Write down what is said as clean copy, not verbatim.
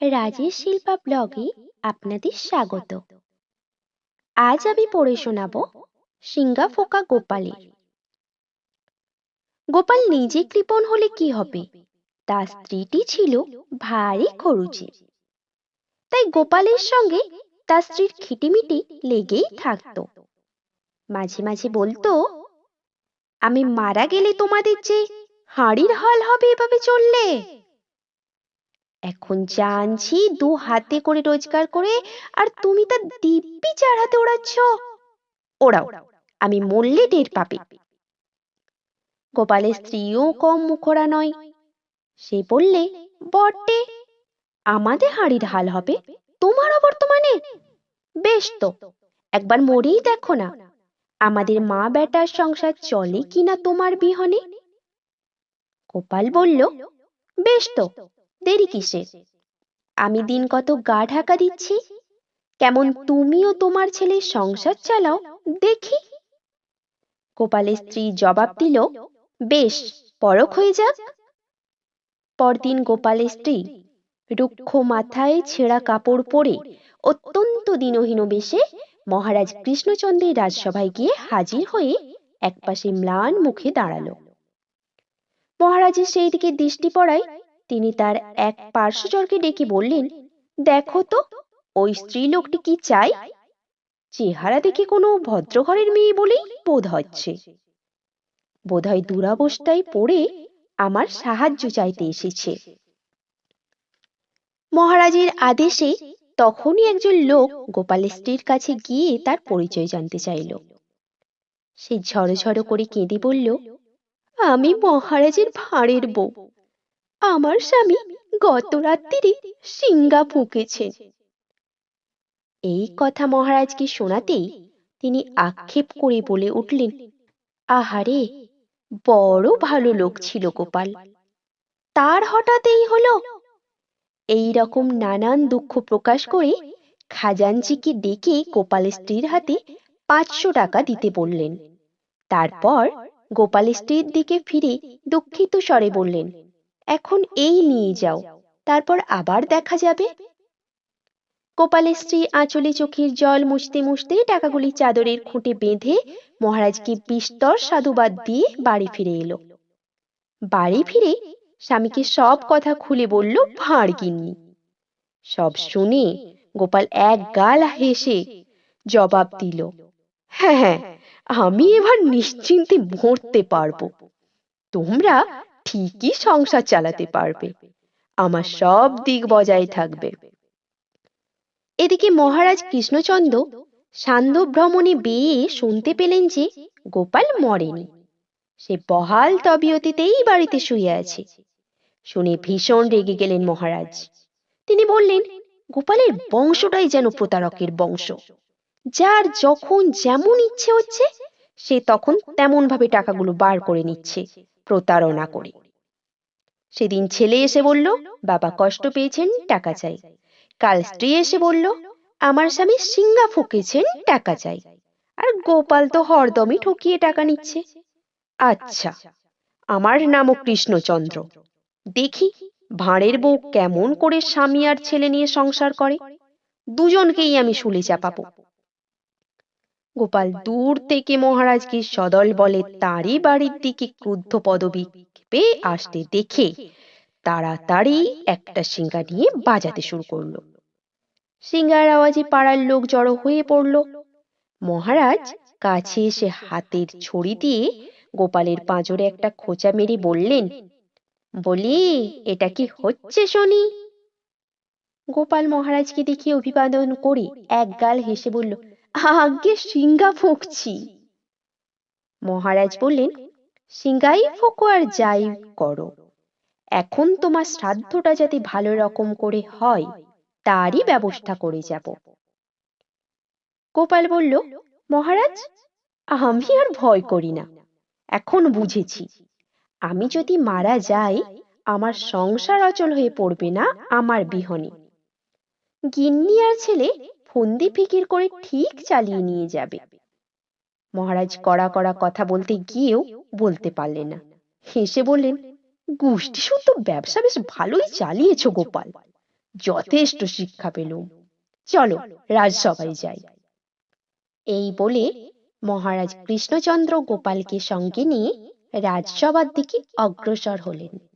রাজেশ শিল্পা ব্লগে আপনাদের স্বাগত। আজ আমি পড়ে শোনাব সিঙ্গা ফোকা গোপালের। গোপাল নিজে কৃপণ হলে কি হবে, তার স্ত্রীটি ছিল ভারী খরুচে। তাই গোপালের সঙ্গে তার স্ত্রীর খিটিমিটি লেগেই থাকতো। মাঝে মাঝে বলতো, আমি মারা গেলে তোমাদের যে হাঁড়ির হাল হবে এভাবে চললে। এখন জানছি দু হাতে করে রোজগার করে, আর তুমি তা দিব্যি চার হাতে ওড়াচ্ছ। ওড়াও, আমি মরলে টের পাবে। গোপালের স্ত্রীও কম মুখরা নয়। সে বললে, বটে, আমাদের হাঁড়ির হাল হবে তোমার অবর্তমানে? বেশ তো, একবার মরেই দেখো না, আমাদের মা বেটার সংসার চলে কিনা তোমার বিহনে। গোপাল বলল, বেশ তো, দেরি কিসের? আমি দিন কত গা ঢাকা দিচ্ছি, কেমন তুমিও তোমার ছেলের সংসার চালাও দেখি। গোপালের স্ত্রী জবাব দিল, বেশ, পরখ হয়ে যাক। পরদিন গোপালের স্ত্রী রুক্ষ মাথায় ছেঁড়া কাপড় পরে অত্যন্ত দীনহীন বেশে মহারাজ কৃষ্ণচন্দ্রের রাজসভায় গিয়ে হাজির হয়ে একপাশে ম্লান মুখে দাঁড়ালো। মহারাজের সেই দিকে দৃষ্টি পড়ায় তিনি তার এক পার্শ্বজনকে ডেকে বললেন, দেখো তো, ওই স্ত্রী লোকটি কি চাই? চেহারা দেখে কোনো ভদ্রঘরের মেয়ে বলেই বোধ হচ্ছে। বোধহয় দুরাবস্থায় পড়ে আমার সাহায্য চাইতে এসেছে। মহারাজের আদেশে তখনই একজন লোক গোপালের স্ত্রীর কাছে গিয়ে তার পরিচয় জানতে চাইল। সে ঝড়ো করে কেঁদে বলল, আমি মহারাজের ভাঁড়ের বউ। আমার স্বামী গত রাত্রিরে সিঙ্গা ফুঁকেছেন। এই কথা মহারাজকে শোনাতেই তিনি আক্ষেপ করে বলে উঠলেন, আহারে, বড় ভালো লোক ছিল গোপাল, তার হঠাৎ এই হলো। এই রকম নানান দুঃখ প্রকাশ করে খাজাঞ্চিকে ডেকে গোপালের স্ত্রীর হাতে 500 টাকা দিতে বললেন। তারপর গোপালের স্ত্রীর দিকে ফিরে দুঃখিত স্বরে বললেন, এখন এই নিয়ে যাও, তারপর আবার দেখা যাবে। গোপালের স্ত্রী আঁচলে চোখের জল মুছতে মুছতে টাকাগুলি চাদরের খুঁটে বেঁধে মহারাজকে বিস্তর সাধুবাদ দিয়ে বাড়ি ফিরে এলো। বাড়ি ফিরে স্বামীকে সব কথা খুলে বলল ভাঁড় গিন্নি। সব শুনে গোপাল এক গাল হেসে জবাব দিল, হ্যাঁ হ্যাঁ, আমি এবার নিশ্চিন্তে মরতে পারবো, তোমরা ঠিকই সংসার চালাতে পারবে, আমার সব দিক বজায় থাকবে। এদিকে মহারাজ কৃষ্ণচন্দ্র সান্ধ্য ভ্রমণে বেয়ে শুনতে পেলেন যে গোপাল মরেনি, সে বহাল তবিয়তেই বাড়িতে শুয়ে আছে। শুনে ভীষণ রেগে গেলেন মহারাজ। তিনি বললেন, গোপালের বংশটাই যেন প্রতারকের বংশ, যার যখন যেমন ইচ্ছে হচ্ছে সে তখন তেমন ভাবে টাকাগুলো বার করে নিচ্ছে প্রতারণা করে। সেদিন ছেলে এসে বলল, বাবা কষ্ট পেয়েছেন, টাকা চাই। কাল স্ত্রী এসে বলল, আমার স্বামী সিঙ্গা ফুঁকেছেন, টাকা চাই। আর গোপাল তো হরদমই ঠকিয়ে টাকা নিচ্ছে। আচ্ছা, আমার নামও কৃষ্ণচন্দ্র, দেখি ভাঁড়ের বউ কেমন করে স্বামী আর ছেলে নিয়ে সংসার করে, দুজনকেই আমি শুলে চাপাবো। গোপাল দূর থেকে মহারাজকে সদল বলে তারই বাড়ির দিকে ক্রুদ্ধ পদক্ষেপে আসতে দেখে তাড়াতাড়ি একটা সিঙ্গা নিয়ে বাজাতে শুরু করলো। সিঙ্গার আওয়াজে পাড়ার লোক জড়ো হয়ে পড়ল। মহারাজ কাছে এসে হাতের ছড়ি দিয়ে গোপালের পাঁজরে একটা খোঁচা মেরে বললেন, বলি, এটা কি হচ্ছে শুনি? গোপাল মহারাজকে দেখে অভিবাদন করে এক গাল হেসে বলল, আগে সিঙ্গা ফুঁকছি। মহারাজ বললেন, সিঙ্গাই ফোঁকো আর যাই করো, এখন তোমার শ্রাদ্ধটা যাতে ভালো রকম করে হয় তারই ব্যবস্থা করে যাব। গোপাল বলল, মহারাজ, আমি আর ভয় করি না, এখন বুঝেছি, আমি যদি মারা যাই আমার সংসার অচল হয়ে পড়বে না আমার বিহনে। গিন্নি আর ছেলে ফন্দি ফিকির করে ঠিক চালিয়ে নিয়ে যাবে। মহারাজ কড়া কড়া কথা বলতে গিয়েও বলতে পারলেন না, হেসে বললেন, গোষ্ঠী শুদ্ধ ব্যবসা বেশ ভালোই চালিয়েছ গোপাল, যথেষ্ট শিক্ষা পেলুম, চলো রাজসভায় যাই। এই বলে মহারাজ কৃষ্ণচন্দ্র গোপালকে সঙ্গে নিয়ে রাজসভার দিকে অগ্রসর হলেন।